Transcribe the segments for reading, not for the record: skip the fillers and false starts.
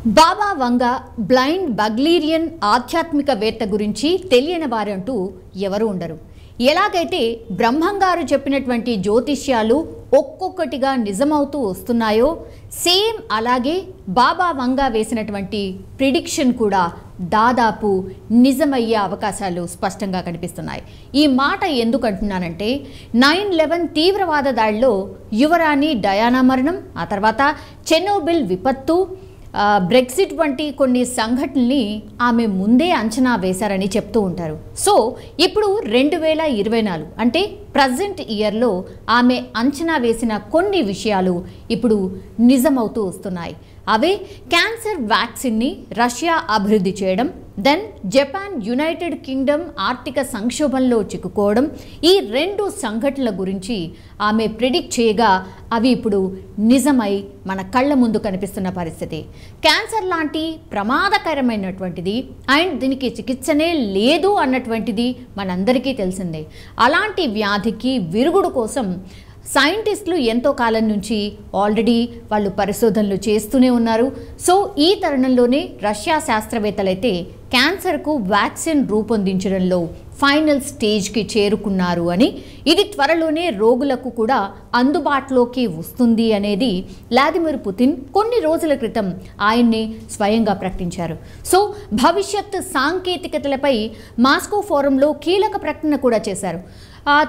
బాబా వంగ blind బగ్లీరియన్ ఆధ్యాత్మికవేత్త గురించి తెలియని వారంటూ ఎవరు ఉండరు. ఎలాగైతే బ్రహ్మంగారు చెప్పినటువంటి జ్యోతిష్యాలు ఒక్కొక్కటిగా నిజమవుతూ వస్తున్నాయో సేమ్ అలాగే బాబా వంగ వేసినటువంటి ప్రిడిక్షన్ కూడా దాదాపు నిజమయ్యే అవకాశాలు స్పష్టంగా కనిపిస్తున్నాయి. ఈ మాట ఎందుకు అంటున్నానంటే 9/11 తీవ్రవాద దాడిలో యువరాణి డయానా మరణం, ఆ తర్వాత చెర్నోబిల్ విపత్తు, బ్రెక్సిట్ వంటి కొన్ని సంఘటనల్ని ఆమె ముందే అంచనా వేశారని చెప్తూ ఉంటారు. సో ఇప్పుడు 2024 అంటే ప్రజెంట్ ఇయర్లో ఆమె అంచనా వేసిన కొన్ని విషయాలు ఇప్పుడు నిజమవుతూ వస్తున్నాయి. అవే క్యాన్సర్ వ్యాక్సిన్ని రష్యా అభివృద్ధి చేయడం, దెన్ జపాన్ యునైటెడ్ కింగ్డమ్ ఆర్థిక సంక్షోభంలో చిక్కుకోవడం. ఈ రెండు సంఘటనల గురించి ఆమె ప్రిడిక్ట్ చేయగా అవి ఇప్పుడు నిజమై మన కళ్ళ ముందు కనిపిస్తున్న పరిస్థితి. క్యాన్సర్ లాంటి ప్రమాదకరమైనటువంటిది అండ్ దీనికి చికిత్సనే లేదు అన్నటువంటిది మనందరికీ తెలిసిందే. అలాంటి వ్యాధికి విరుగుడు కోసం సైంటిస్టులు ఎంతో కాలం నుంచి ఆల్రెడీ వాళ్ళు పరిశోధనలు చేస్తూనే ఉన్నారు. సో ఈ తరుణంలోనే రష్యా శాస్త్రవేత్తలైతే క్యాన్సర్కు వ్యాక్సిన్ రూపొందించడంలో ఫైనల్ స్టేజ్కి చేరుకున్నారు అని, ఇది త్వరలోనే రోగులకు కూడా అందుబాటులోకి వస్తుంది అనేది వ్లాదిమిర్ పుతిన్ కొన్ని రోజుల క్రితం ఆయన్ని స్వయంగా ప్రకటించారు. సో భవిష్యత్ సాంకేతికతలపై మాస్కో ఫోరంలో కీలక ప్రకటన కూడా చేశారు.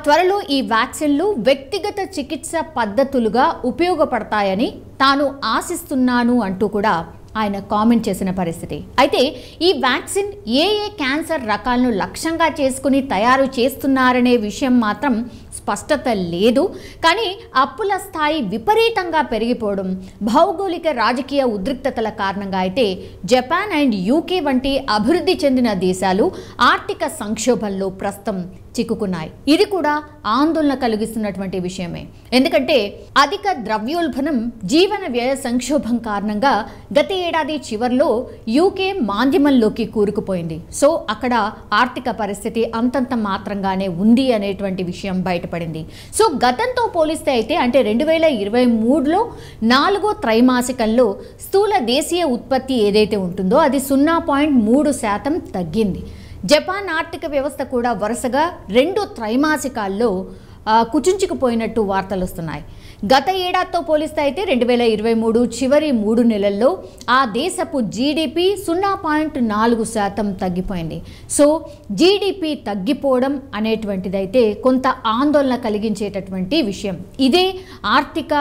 త్వరలో ఈ వ్యాక్సిన్లు వ్యక్తిగత చికిత్స పద్ధతులుగా ఉపయోగపడతాయని తాను ఆశిస్తున్నాను అంటూ కూడా ఆయన కామెంట్ చేసిన పరిస్థితి. అయితే ఈ వ్యాక్సిన్ ఏ క్యాన్సర్ రకాలను లక్ష్యంగా చేసుకుని తయారు చేస్తున్నారనే విషయం మాత్రం స్పష్టత లేదు. కానీ అప్పుల స్థాయి విపరీతంగా పెరిగిపోవడం, భౌగోళిక రాజకీయ ఉద్రిక్తతల కారణంగా అయితే జపాన్ అండ్ యూకే వంటి అభివృద్ధి చెందిన దేశాలు ఆర్థిక సంక్షోభంలో ప్రస్తుతం చిక్కుకున్నాయి. ఇది కూడా ఆందోళన కలిగిస్తున్నటువంటి విషయమే. ఎందుకంటే అధిక ద్రవ్యోల్బణం, జీవన వ్యయ సంక్షోభం కారణంగా గత ఏడాది చివరిలో యూకే మాంద్యమంలోకి కూరుకుపోయింది. సో అక్కడ ఆర్థిక పరిస్థితి అంతంత మాత్రంగానే ఉంది అనేటువంటి విషయం బయటపడింది. సో గతంతో పోలిస్తే అయితే అంటే 2023లో 4వ త్రైమాసికంలో స్థూల దేశీయ ఉత్పత్తి ఏదైతే ఉంటుందో అది 0.3% తగ్గింది. జపాన్ ఆర్థిక వ్యవస్థ కూడా వరుసగా 2 త్రైమాసికాల్లో కుచించుకుపోయినట్టు వార్తలు వస్తున్నాయి. గత ఏడాదితో పోలిస్తే అయితే 2023 చివరి 3 నెలల్లో ఆ దేశపు జీడిపి 0.4% తగ్గిపోయింది. సో జీడిపి తగ్గిపోవడం అనేటువంటిదైతే కొంత ఆందోళన కలిగించేటటువంటి విషయం. ఇదే ఆర్థిక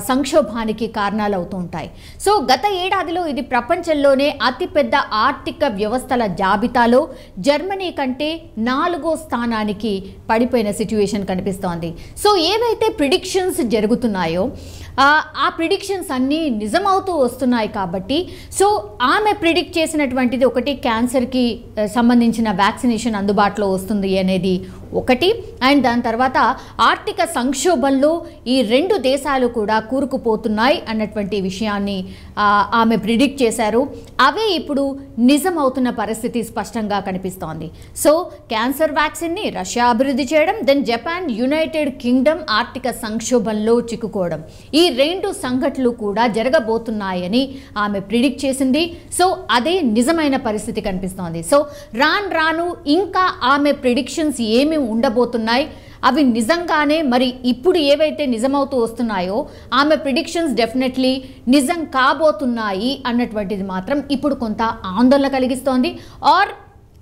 సంక్షోభానికి కారణాలు అవుతూ ఉంటాయి. సో గత ఏడాదిలో ఇది ప్రపంచంలోనే అతిపెద్ద ఆర్థిక వ్యవస్థల జాబితాలో జర్మనీ కంటే 4వ స్థానానికి పడిపోయిన సిచ్యువేషన్ కనిపిస్తుంది. సో ఏవైతే ప్రిడిక్షన్స్ జరుగుతున్నాయో ఆ ప్రిడిక్షన్స్ అన్నీ నిజమవుతూ వస్తున్నాయి. కాబట్టి సో ఆమె ప్రిడిక్ట్ చేసినటువంటిది ఒకటి, క్యాన్సర్కి సంబంధించిన వ్యాక్సినేషన్ అందుబాటులో వస్తుంది అనేది ఒకటి, అండ్ దాని తర్వాత ఆర్థిక సంక్షోభంలో ఈ 2 దేశాలు కూడా కూరుకుపోతున్నాయి అన్నటువంటి విషయాన్ని ఆమె ప్రిడిక్ట్ చేశారు. అవే ఇప్పుడు నిజమవుతున్న పరిస్థితి స్పష్టంగా కనిపిస్తోంది. సో క్యాన్సర్ వ్యాక్సిన్ని రష్యా అభివృద్ధి చేయడం, దెన్ జపాన్ యునైటెడ్ కింగ్డమ్ ఆర్థిక సంక్షోభంలో చిక్కుకోవడం, ఈ 2 సంఘటనలు కూడా జరగబోతున్నాయని ఆమె ప్రిడిక్ట్ చేసింది. సో అదే నిజమైన పరిస్థితి కనిపిస్తోంది. సో రాను ఇంకా ఆమె ప్రిడిక్షన్స్ ఏమి ఉండబోతున్నాయి, అవి నిజంగానే మరి ఇప్పుడు ఏవైతే నిజమవుతూ వస్తున్నాయో ఆమె ప్రిడిక్షన్స్ డెఫినెట్లీ నిజం కాబోతున్నాయి అన్నటువంటిది మాత్రం ఇప్పుడు కొంత ఆందోళన కలిగిస్తోంది. ఆర్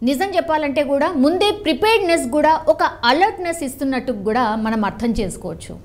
నిజం చెప్పాలంటే కూడా ముందే ప్రిపేర్డ్నెస్ కూడా ఒక అలర్ట్నెస్ ఇస్తున్నట్టు కూడా మనం అర్థం చేసుకోవచ్చు.